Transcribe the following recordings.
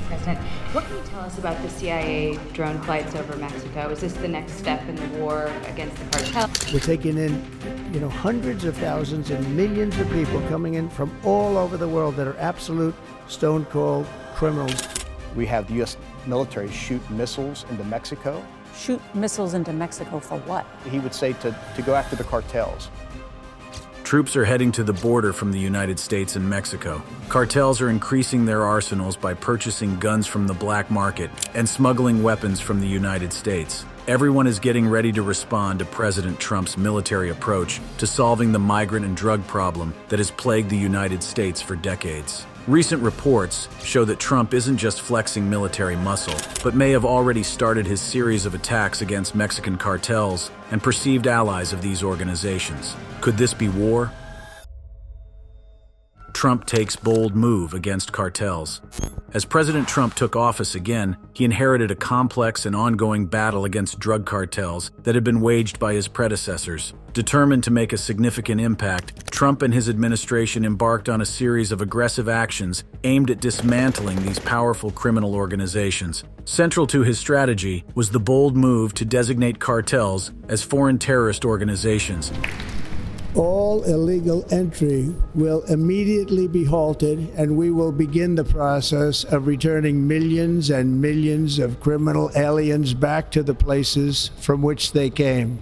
President. What can you tell us about the CIA drone flights over Mexico? Is this the next step in the war against the cartels? We're taking in, hundreds of thousands and millions of people coming in from all over the world that are absolute stone-cold criminals. We have the U.S. military shoot missiles into Mexico. Shoot missiles into Mexico for what? He would say to go after the cartels. Troops are heading to the border from the United States and Mexico. Cartels are increasing their arsenals by purchasing guns from the black market and smuggling weapons from the United States. Everyone is getting ready to respond to President Trump's military approach to solving the migrant and drug problem that has plagued the United States for decades. Recent reports show that Trump isn't just flexing military muscle, but may have already started his series of attacks against Mexican cartels and perceived allies of these organizations. Could this be war? Trump takes bold move against cartels. As President Trump took office again, he inherited a complex and ongoing battle against drug cartels that had been waged by his predecessors. Determined to make a significant impact, Trump and his administration embarked on a series of aggressive actions aimed at dismantling these powerful criminal organizations. Central to his strategy was the bold move to designate cartels as foreign terrorist organizations. All illegal entry will immediately be halted, and we will begin the process of returning millions and millions of criminal aliens back to the places from which they came.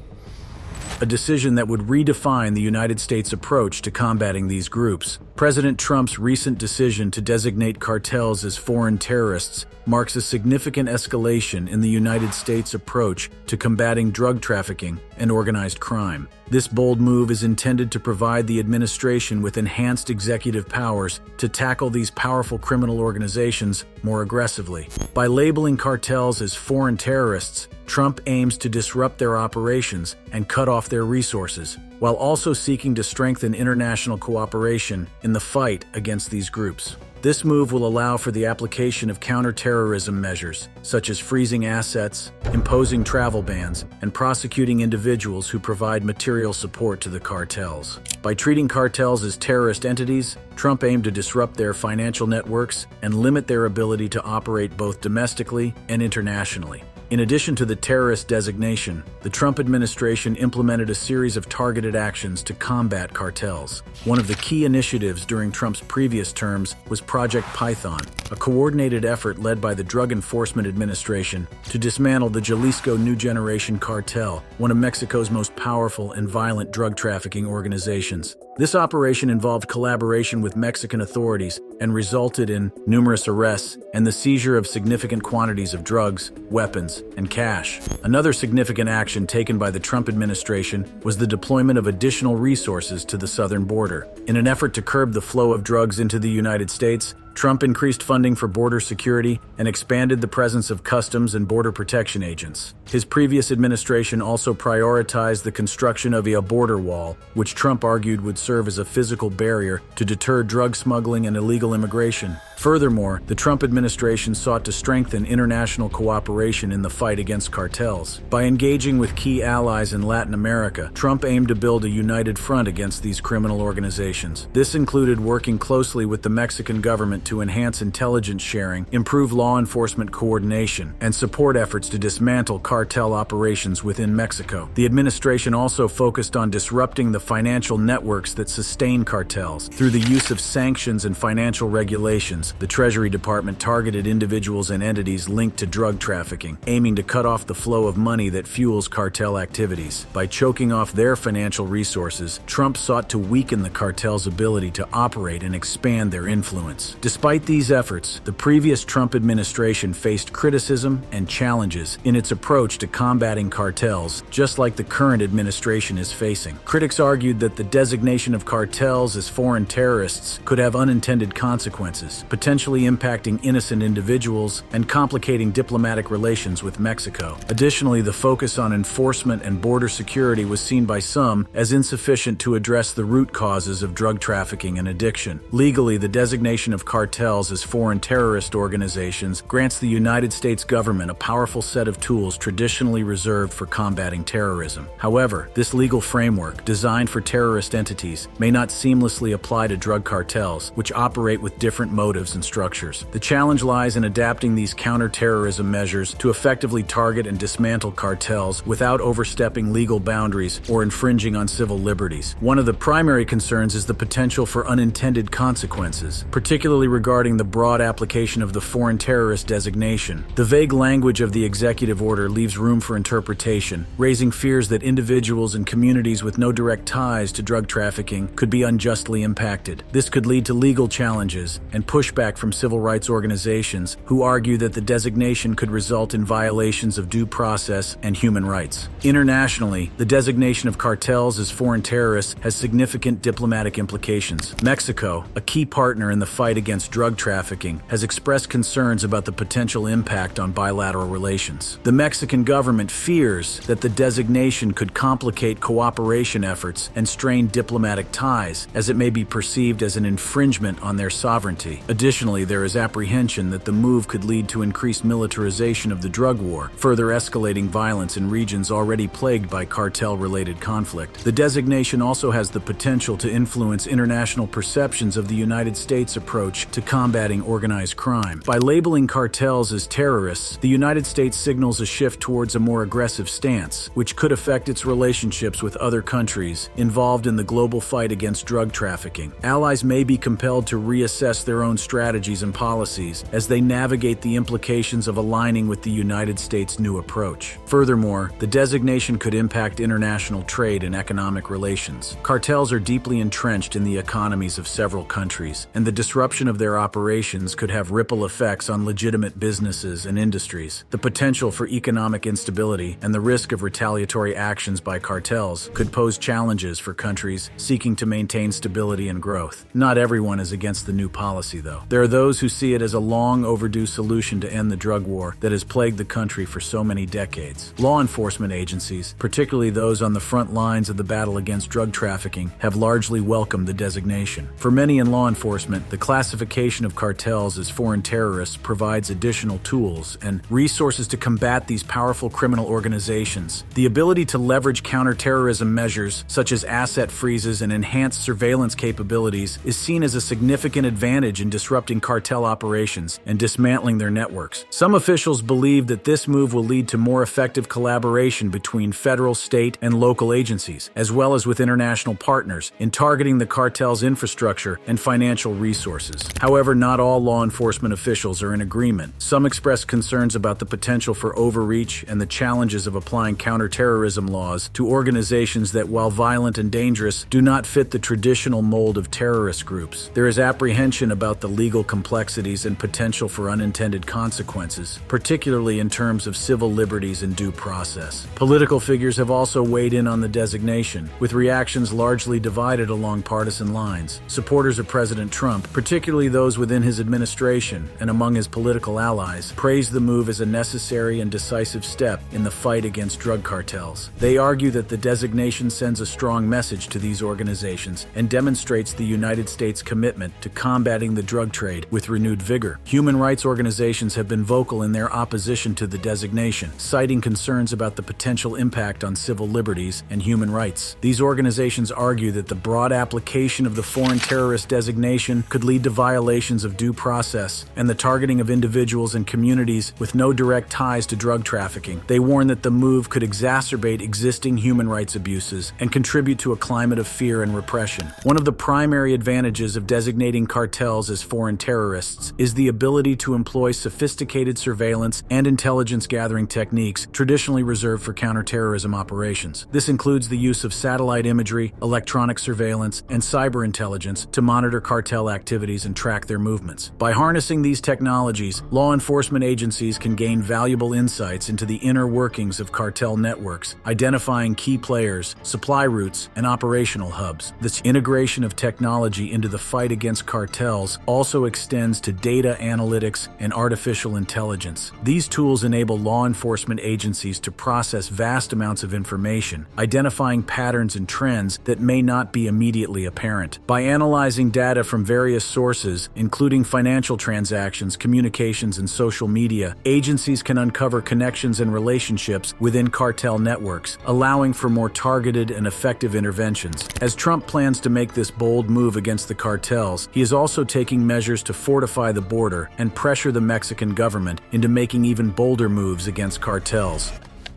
A decision that would redefine the United States' approach to combating these groups. President Trump's recent decision to designate cartels as foreign terrorists marks a significant escalation in the United States' approach to combating drug trafficking and organized crime. This bold move is intended to provide the administration with enhanced executive powers to tackle these powerful criminal organizations more aggressively. By labeling cartels as foreign terrorists, Trump aims to disrupt their operations and cut off their resources, while also seeking to strengthen international cooperation in the fight against these groups. This move will allow for the application of counterterrorism measures, such as freezing assets, imposing travel bans, and prosecuting individuals who provide material support to the cartels. By treating cartels as terrorist entities, Trump aimed to disrupt their financial networks and limit their ability to operate both domestically and internationally. In addition to the terrorist designation, the Trump administration implemented a series of targeted actions to combat cartels. One of the key initiatives during Trump's previous terms was Project Python, a coordinated effort led by the Drug Enforcement Administration to dismantle the Jalisco New Generation Cartel, one of Mexico's most powerful and violent drug trafficking organizations. This operation involved collaboration with Mexican authorities and resulted in numerous arrests and the seizure of significant quantities of drugs, weapons, and cash. Another significant action taken by the Trump administration was the deployment of additional resources to the southern border. In an effort to curb the flow of drugs into the United States, Trump increased funding for border security and expanded the presence of customs and border protection agents. His previous administration also prioritized the construction of a border wall, which Trump argued would serve as a physical barrier to deter drug smuggling and illegal immigration. Furthermore, the Trump administration sought to strengthen international cooperation in the fight against cartels. By engaging with key allies in Latin America, Trump aimed to build a united front against these criminal organizations. This included working closely with the Mexican government to enhance intelligence sharing, improve law enforcement coordination, and support efforts to dismantle cartel operations within Mexico. The administration also focused on disrupting the financial networks that sustain cartels. Through the use of sanctions and financial regulations, the Treasury Department targeted individuals and entities linked to drug trafficking, aiming to cut off the flow of money that fuels cartel activities. By choking off their financial resources, Trump sought to weaken the cartel's ability to operate and expand their influence. Despite these efforts, the previous Trump administration faced criticism and challenges in its approach to combating cartels, just like the current administration is facing. Critics argued that the designation of cartels as foreign terrorists could have unintended consequences, potentially impacting innocent individuals and complicating diplomatic relations with Mexico. Additionally, the focus on enforcement and border security was seen by some as insufficient to address the root causes of drug trafficking and addiction. Legally, the designation of cartels as foreign terrorist organizations grants the United States government a powerful set of tools traditionally reserved for combating terrorism. However, this legal framework, designed for terrorist entities, may not seamlessly apply to drug cartels, which operate with different motives motives and structures. The challenge lies in adapting these counterterrorism measures to effectively target and dismantle cartels without overstepping legal boundaries or infringing on civil liberties. One of the primary concerns is the potential for unintended consequences, particularly regarding the broad application of the foreign terrorist designation. The vague language of the executive order leaves room for interpretation, raising fears that individuals and communities with no direct ties to drug trafficking could be unjustly impacted. This could lead to legal challenges and pushback from civil rights organizations who argue that the designation could result in violations of due process and human rights. Internationally, the designation of cartels as foreign terrorists has significant diplomatic implications. Mexico, a key partner in the fight against drug trafficking, has expressed concerns about the potential impact on bilateral relations. The Mexican government fears that the designation could complicate cooperation efforts and strain diplomatic ties, as it may be perceived as an infringement on their sovereignty. Additionally, there is apprehension that the move could lead to increased militarization of the drug war, further escalating violence in regions already plagued by cartel-related conflict. The designation also has the potential to influence international perceptions of the United States' approach to combating organized crime. By labeling cartels as terrorists, the United States signals a shift towards a more aggressive stance, which could affect its relationships with other countries involved in the global fight against drug trafficking. Allies may be compelled to reassess their own strategies and policies as they navigate the implications of aligning with the United States' new approach. Furthermore, the designation could impact international trade and economic relations. Cartels are deeply entrenched in the economies of several countries, and the disruption of their operations could have ripple effects on legitimate businesses and industries. The potential for economic instability and the risk of retaliatory actions by cartels could pose challenges for countries seeking to maintain stability and growth. Not everyone is against the new policy, though. There are those who see it as a long overdue solution to end the drug war that has plagued the country for so many decades. Law enforcement agencies, particularly those on the front lines of the battle against drug trafficking, have largely welcomed the designation. For many in law enforcement, the classification of cartels as foreign terrorists provides additional tools and resources to combat these powerful criminal organizations. The ability to leverage counterterrorism measures, such as asset freezes and enhanced surveillance capabilities, is seen as a significant advantage in disrupting cartel operations and dismantling their networks. Some officials believe that this move will lead to more effective collaboration between federal, state, and local agencies, as well as with international partners, in targeting the cartel's infrastructure and financial resources. However, not all law enforcement officials are in agreement. Some express concerns about the potential for overreach and the challenges of applying counterterrorism laws to organizations that, while violent and dangerous, do not fit the traditional mold of terrorist groups. There is apprehension about the legal complexities and potential for unintended consequences, particularly in terms of civil liberties and due process. Political figures have also weighed in on the designation, with reactions largely divided along partisan lines. Supporters of President Trump, particularly those within his administration and among his political allies, praised the move as a necessary and decisive step in the fight against drug cartels. They argue that the designation sends a strong message to these organizations and demonstrates the United States' commitment to combating the drug trade with renewed vigor. Human rights organizations have been vocal in their opposition to the designation, citing concerns about the potential impact on civil liberties and human rights. These organizations argue that the broad application of the foreign terrorist designation could lead to violations of due process and the targeting of individuals and communities with no direct ties to drug trafficking. They warn that the move could exacerbate existing human rights abuses and contribute to a climate of fear and repression. One of the primary advantages of designating cartels as foreign terrorists is the ability to employ sophisticated surveillance and intelligence gathering techniques traditionally reserved for counterterrorism operations. This includes the use of satellite imagery, electronic surveillance, and cyber intelligence to monitor cartel activities and track their movements. By harnessing these technologies, law enforcement agencies can gain valuable insights into the inner workings of cartel networks, identifying key players, supply routes, and operational hubs. This integration of technology into the fight against cartels also extends to data analytics and artificial intelligence. These tools enable law enforcement agencies to process vast amounts of information, identifying patterns and trends that may not be immediately apparent. By analyzing data from various sources, including financial transactions, communications, and social media, agencies can uncover connections and relationships within cartel networks, allowing for more targeted and effective interventions. As Trump plans to make this bold move against the cartels, he is also taking measures measures to fortify the border and pressure the Mexican government into making even bolder moves against cartels.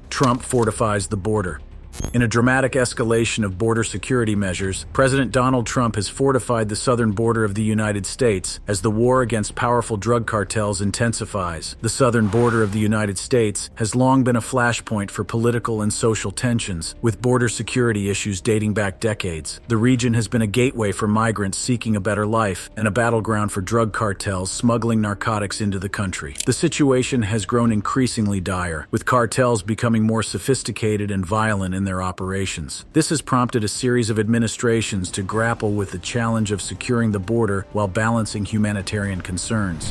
Trump fortifies the border. In a dramatic escalation of border security measures, President Donald Trump has fortified the southern border of the United States as the war against powerful drug cartels intensifies. The southern border of the United States has long been a flashpoint for political and social tensions, with border security issues dating back decades. The region has been a gateway for migrants seeking a better life and a battleground for drug cartels smuggling narcotics into the country. The situation has grown increasingly dire, with cartels becoming more sophisticated and violent in their operations. This has prompted a series of administrations to grapple with the challenge of securing the border while balancing humanitarian concerns.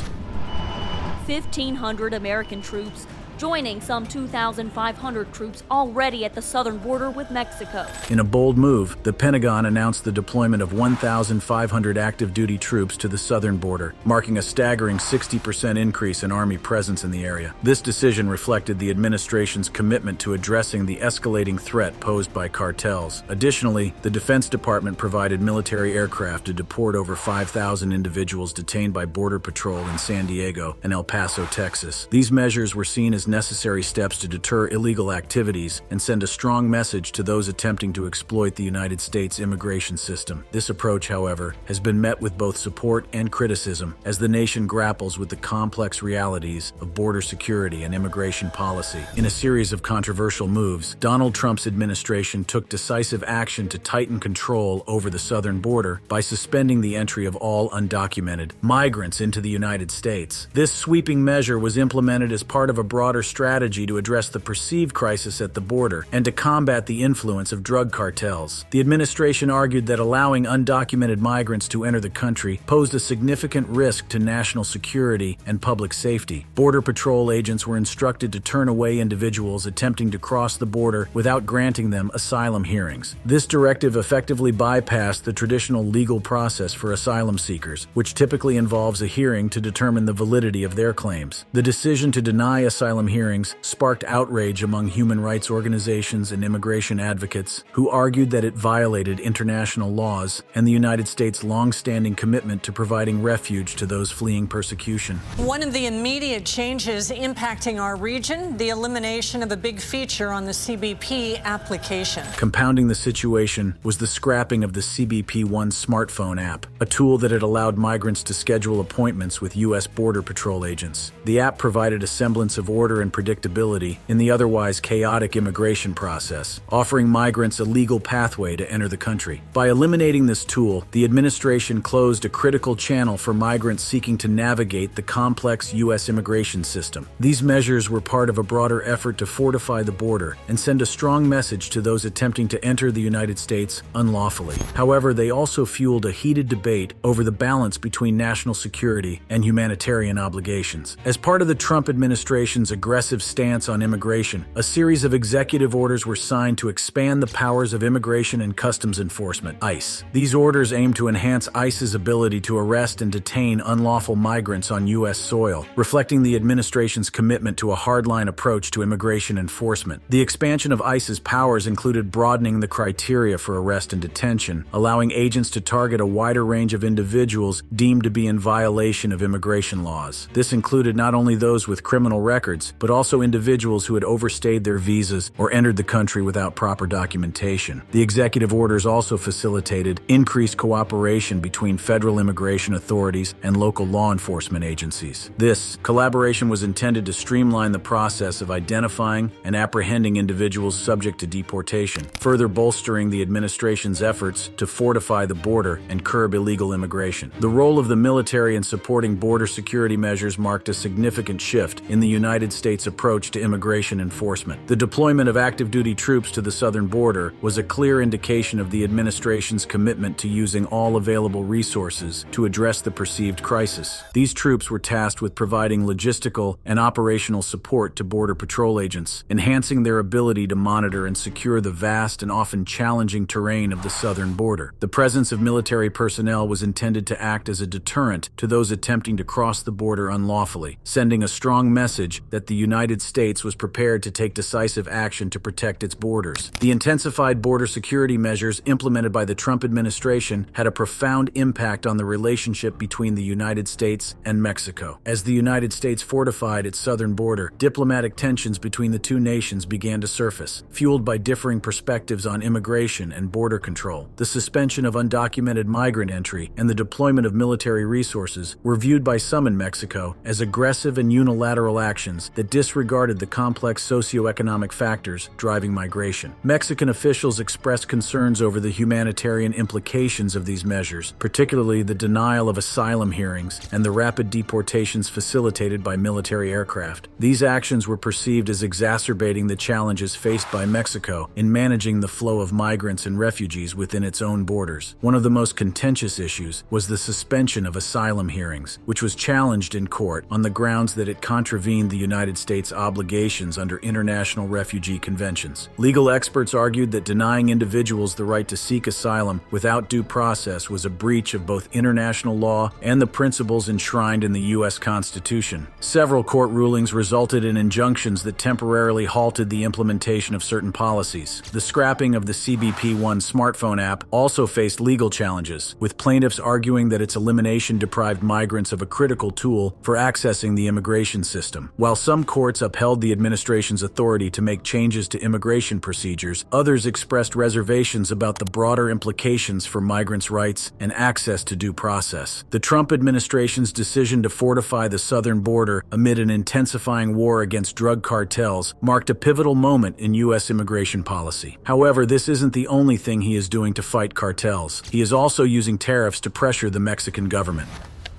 1,500 American troops joining some 2,500 troops already at the southern border with Mexico. In a bold move, the Pentagon announced the deployment of 1,500 active duty troops to the southern border, marking a staggering 60% increase in Army presence in the area. This decision reflected the administration's commitment to addressing the escalating threat posed by cartels. Additionally, the Defense Department provided military aircraft to deport over 5,000 individuals detained by Border Patrol in San Diego and El Paso, Texas. These measures were seen as necessary steps to deter illegal activities and send a strong message to those attempting to exploit the United States immigration system. This approach, however, has been met with both support and criticism as the nation grapples with the complex realities of border security and immigration policy. In a series of controversial moves, Donald Trump's administration took decisive action to tighten control over the southern border by suspending the entry of all undocumented migrants into the United States. This sweeping measure was implemented as part of a broader strategy to address the perceived crisis at the border and to combat the influence of drug cartels. The administration argued that allowing undocumented migrants to enter the country posed a significant risk to national security and public safety. Border Patrol agents were instructed to turn away individuals attempting to cross the border without granting them asylum hearings. This directive effectively bypassed the traditional legal process for asylum seekers, which typically involves a hearing to determine the validity of their claims. The decision to deny asylum hearings sparked outrage among human rights organizations and immigration advocates who argued that it violated international laws and the United States' long-standing commitment to providing refuge to those fleeing persecution. One of the immediate changes impacting our region, the elimination of a big feature on the CBP application. Compounding the situation was the scrapping of the CBP One smartphone app, a tool that had allowed migrants to schedule appointments with U.S. Border Patrol agents. The app provided a semblance of order and predictability in the otherwise chaotic immigration process, offering migrants a legal pathway to enter the country. By eliminating this tool, the administration closed a critical channel for migrants seeking to navigate the complex U.S. immigration system. These measures were part of a broader effort to fortify the border and send a strong message to those attempting to enter the United States unlawfully. However, they also fueled a heated debate over the balance between national security and humanitarian obligations. As part of the Trump administration's aggressive stance on immigration, a series of executive orders were signed to expand the powers of Immigration and Customs Enforcement, ICE. These orders aim to enhance ICE's ability to arrest and detain unlawful migrants on U.S. soil, reflecting the administration's commitment to a hardline approach to immigration enforcement. The expansion of ICE's powers included broadening the criteria for arrest and detention, allowing agents to target a wider range of individuals deemed to be in violation of immigration laws. This included not only those with criminal records, but also individuals who had overstayed their visas or entered the country without proper documentation. The executive orders also facilitated increased cooperation between federal immigration authorities and local law enforcement agencies. This collaboration was intended to streamline the process of identifying and apprehending individuals subject to deportation, further bolstering the administration's efforts to fortify the border and curb illegal immigration. The role of the military in supporting border security measures marked a significant shift in the United States' approach to immigration enforcement. The deployment of active duty troops to the southern border was a clear indication of the administration's commitment to using all available resources to address the perceived crisis. These troops were tasked with providing logistical and operational support to Border Patrol agents, enhancing their ability to monitor and secure the vast and often challenging terrain of the southern border. The presence of military personnel was intended to act as a deterrent to those attempting to cross the border unlawfully, sending a strong message that the United States was prepared to take decisive action to protect its borders. The intensified border security measures implemented by the Trump administration had a profound impact on the relationship between the United States and Mexico. As the United States fortified its southern border, diplomatic tensions between the two nations began to surface, fueled by differing perspectives on immigration and border control. The suspension of undocumented migrant entry and the deployment of military resources were viewed by some in Mexico as aggressive and unilateral actions that disregarded the complex socioeconomic factors driving migration. Mexican officials expressed concerns over the humanitarian implications of these measures, particularly the denial of asylum hearings and the rapid deportations facilitated by military aircraft. These actions were perceived as exacerbating the challenges faced by Mexico in managing the flow of migrants and refugees within its own borders. One of the most contentious issues was the suspension of asylum hearings, which was challenged in court on the grounds that it contravened the United States' obligations under international refugee conventions. Legal experts argued that denying individuals the right to seek asylum without due process was a breach of both international law and the principles enshrined in the U.S. Constitution. Several court rulings resulted in injunctions that temporarily halted the implementation of certain policies. The scrapping of the CBP-1 smartphone app also faced legal challenges, with plaintiffs arguing that its elimination deprived migrants of a critical tool for accessing the immigration system. While some courts upheld the administration's authority to make changes to immigration procedures, others expressed reservations about the broader implications for migrants' rights and access to due process. The Trump administration's decision to fortify the southern border amid an intensifying war against drug cartels marked a pivotal moment in U.S. immigration policy. However, this isn't the only thing he is doing to fight cartels. He is also using tariffs to pressure the Mexican government.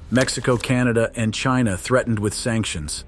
Mexico, Canada, and China threatened with sanctions.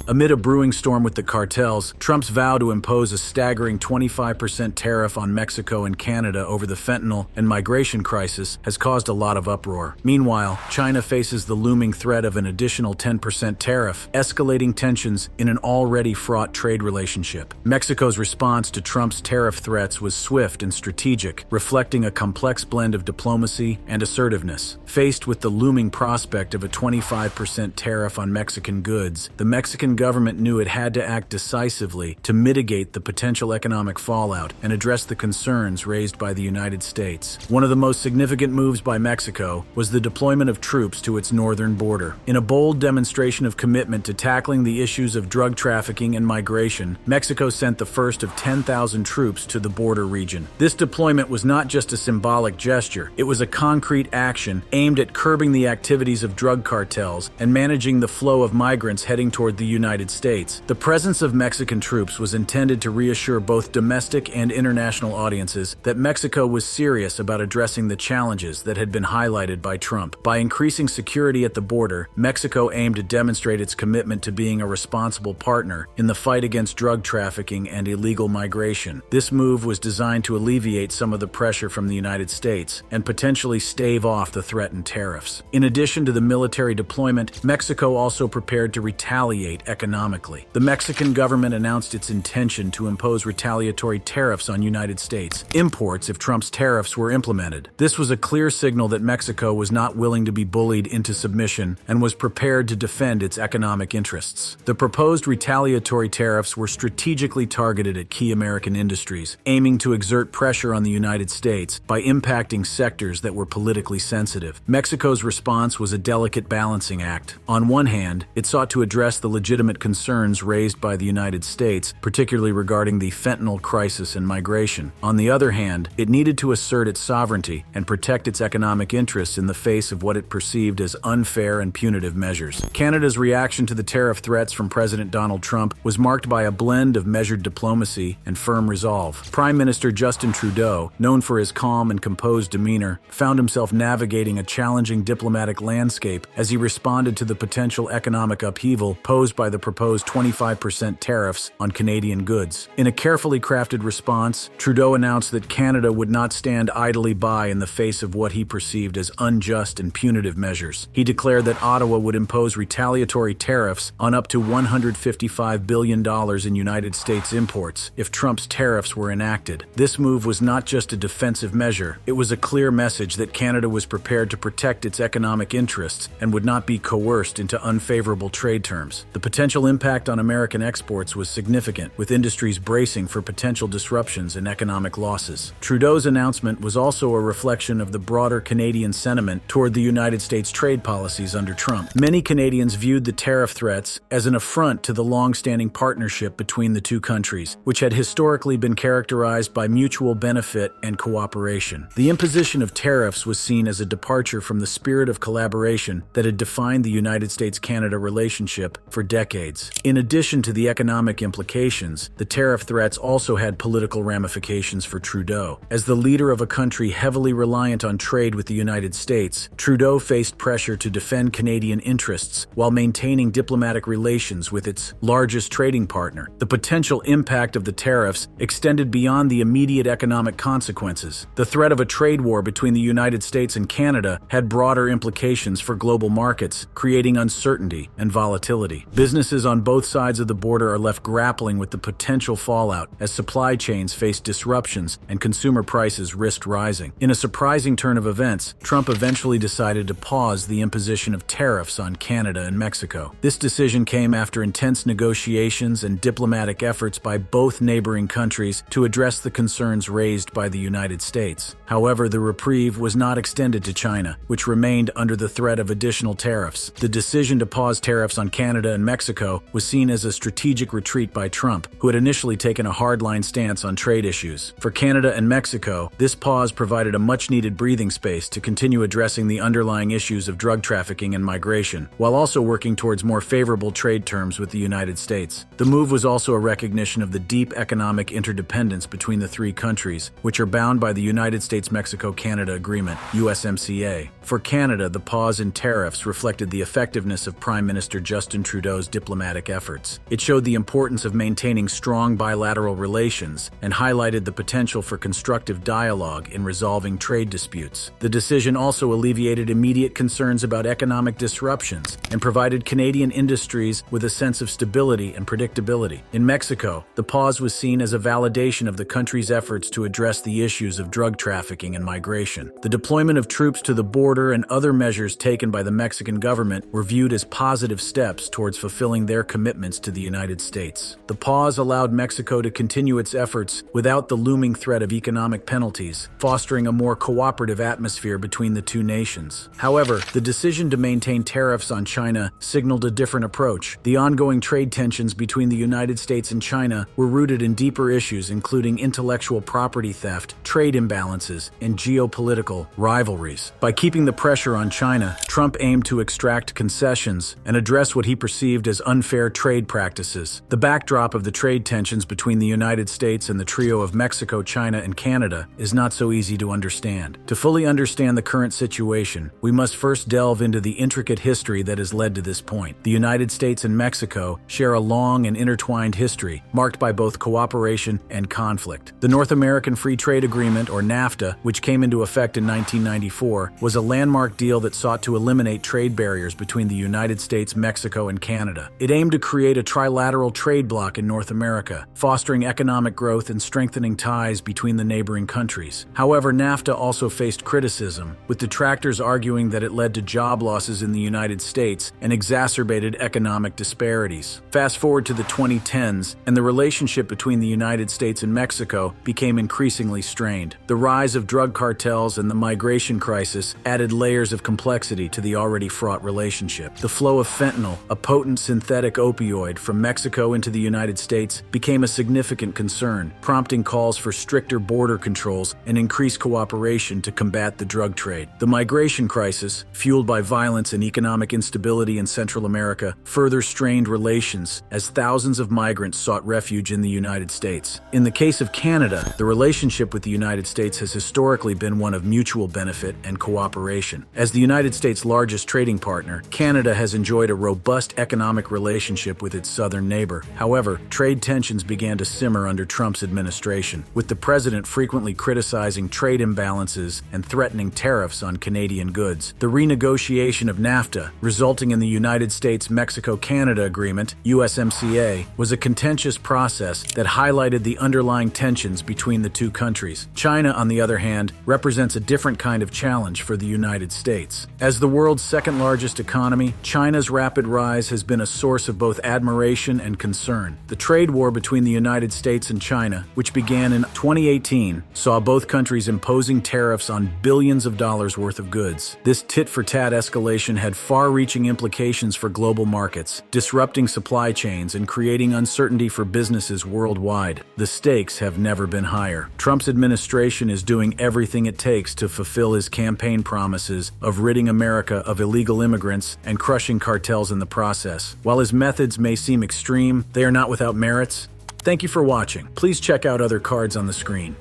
Amid a brewing storm with the cartels, Trump's vow to impose a staggering 25% tariff on Mexico and Canada over the fentanyl and migration crisis has caused a lot of uproar. Meanwhile, China faces the looming threat of an additional 10% tariff, escalating tensions in an already fraught trade relationship. Mexico's response to Trump's tariff threats was swift and strategic, reflecting a complex blend of diplomacy and assertiveness. Faced with the looming prospect of a 25% tariff on Mexican goods, the Mexican government knew it had to act decisively to mitigate the potential economic fallout and address the concerns raised by the United States. One of the most significant moves by Mexico was the deployment of troops to its northern border. In a bold demonstration of commitment to tackling the issues of drug trafficking and migration, Mexico sent the first of 10,000 troops to the border region. This deployment was not just a symbolic gesture, it was a concrete action aimed at curbing the activities of drug cartels and managing the flow of migrants heading toward the United States. The presence of Mexican troops was intended to reassure both domestic and international audiences that Mexico was serious about addressing the challenges that had been highlighted by Trump. By increasing security at the border, Mexico aimed to demonstrate its commitment to being a responsible partner in the fight against drug trafficking and illegal migration. This move was designed to alleviate some of the pressure from the United States and potentially stave off the threatened tariffs. In addition to the military deployment, Mexico also prepared to retaliate economically. The Mexican government announced its intention to impose retaliatory tariffs on United States imports if Trump's tariffs were implemented. This was a clear signal that Mexico was not willing to be bullied into submission and was prepared to defend its economic interests. The proposed retaliatory tariffs were strategically targeted at key American industries, aiming to exert pressure on the United States by impacting sectors that were politically sensitive. Mexico's response was a delicate balancing act. On one hand, it sought to address the legitimate concerns raised by the United States, particularly regarding the fentanyl crisis and migration. On the other hand, it needed to assert its sovereignty and protect its economic interests in the face of what it perceived as unfair and punitive measures. Canada's reaction to the tariff threats from President Donald Trump was marked by a blend of measured diplomacy and firm resolve. Prime Minister Justin Trudeau, known for his calm and composed demeanor, found himself navigating a challenging diplomatic landscape as he responded to the potential economic upheaval posed by the proposed 25% tariffs on Canadian goods. In a carefully crafted response, Trudeau announced that Canada would not stand idly by in the face of what he perceived as unjust and punitive measures. He declared that Ottawa would impose retaliatory tariffs on up to $155 billion in United States imports if Trump's tariffs were enacted. This move was not just a defensive measure, it was a clear message that Canada was prepared to protect its economic interests and would not be coerced into unfavorable trade terms. The potential impact on American exports was significant, with industries bracing for potential disruptions and economic losses. Trudeau's announcement was also a reflection of the broader Canadian sentiment toward the United States trade policies under Trump. Many Canadians viewed the tariff threats as an affront to the long-standing partnership between the two countries, which had historically been characterized by mutual benefit and cooperation. The imposition of tariffs was seen as a departure from the spirit of collaboration that had defined the United States-Canada relationship for decades. In addition to the economic implications, the tariff threats also had political ramifications for Trudeau. As the leader of a country heavily reliant on trade with the United States, Trudeau faced pressure to defend Canadian interests while maintaining diplomatic relations with its largest trading partner. The potential impact of the tariffs extended beyond the immediate economic consequences. The threat of a trade war between the United States and Canada had broader implications for global markets, creating uncertainty and volatility. Businesses on both sides of the border are left grappling with the potential fallout as supply chains face disruptions and consumer prices risked rising. In a surprising turn of events, Trump eventually decided to pause the imposition of tariffs on Canada and Mexico. This decision came after intense negotiations and diplomatic efforts by both neighboring countries to address the concerns raised by the United States. However, the reprieve was not extended to China, which remained under the threat of additional tariffs. The decision to pause tariffs on Canada and Mexico was seen as a strategic retreat by Trump, who had initially taken a hardline stance on trade issues. For Canada and Mexico, this pause provided a much-needed breathing space to continue addressing the underlying issues of drug trafficking and migration, while also working towards more favorable trade terms with the United States. The move was also a recognition of the deep economic interdependence between the three countries, which are bound by the United States-Mexico-Canada Agreement, USMCA. For Canada, the pause in tariffs reflected the effectiveness of Prime Minister Justin Trudeau's diplomatic efforts. It showed the importance of maintaining strong bilateral relations and highlighted the potential for constructive dialogue in resolving trade disputes. The decision also alleviated immediate concerns about economic disruptions and provided Canadian industries with a sense of stability and predictability. In Mexico, the pause was seen as a validation of the country's efforts to address the issues of drug trafficking and migration. The deployment of troops to the border and other measures taken by the Mexican government were viewed as positive steps towards fulfilling their commitments to the United States. The pause allowed Mexico to continue its efforts without the looming threat of economic penalties, fostering a more cooperative atmosphere between the two nations. However, the decision to maintain tariffs on China signaled a different approach. The ongoing trade tensions between the United States and China were rooted in deeper issues including intellectual property theft, trade imbalances, and geopolitical rivalries. By keeping the pressure on China, Trump aimed to extract concessions and address what he perceived as unfair trade practices. The backdrop of the trade tensions between the United States and the trio of Mexico, China, and Canada is not so easy to understand. To fully understand the current situation, we must first delve into the intricate history that has led to this point. The United States and Mexico share a long and intertwined history, marked by both cooperation and conflict. The North American Free Trade Agreement, or NAFTA, which came into effect in 1994, was a landmark deal that sought to eliminate trade barriers between the United States, Mexico, and Canada. It aimed to create a trilateral trade bloc in North America, fostering economic growth and strengthening ties between the neighboring countries. However, NAFTA also faced criticism, with detractors arguing that it led to job losses in the United States and exacerbated economic disparities. Fast forward to the 2010s, and the relationship between the United States and Mexico became increasingly strained. The rise of drug cartels and the migration crisis added layers of complexity to the already fraught relationship. The flow of fentanyl, a potent synthetic opioid, from Mexico into the United States became a significant concern, prompting calls for stricter border controls and increased cooperation to combat the drug trade. The migration crisis, fueled by violence and economic instability in Central America, further strained relations as thousands of migrants sought refuge in the United States. In the case of Canada, the relationship with the United States has historically been one of mutual benefit and cooperation. As the United States' largest trading partner, Canada has enjoyed a robust economic relationship with its southern neighbor. However, trade tensions began to simmer under Trump's administration, with the president frequently criticizing trade imbalances and threatening tariffs on Canadian goods. The renegotiation of NAFTA, resulting in the United States-Mexico-Canada Agreement, USMCA, was a contentious process that highlighted the underlying tensions between the two countries. China, on the other other hand, represents a different kind of challenge for the United States. As the world's second-largest economy, China's rapid rise has been a source of both admiration and concern. The trade war between the United States and China, which began in 2018, saw both countries imposing tariffs on billions of dollars worth of goods. This tit-for-tat escalation had far-reaching implications for global markets, disrupting supply chains and creating uncertainty for businesses worldwide. The stakes have never been higher. Trump's administration is doing everything it takes to fulfill his campaign promises of ridding America of illegal immigrants and crushing cartels in the process. While his methods may seem extreme, they are not without merits. Thank you for watching. Please check out other cards on the screen.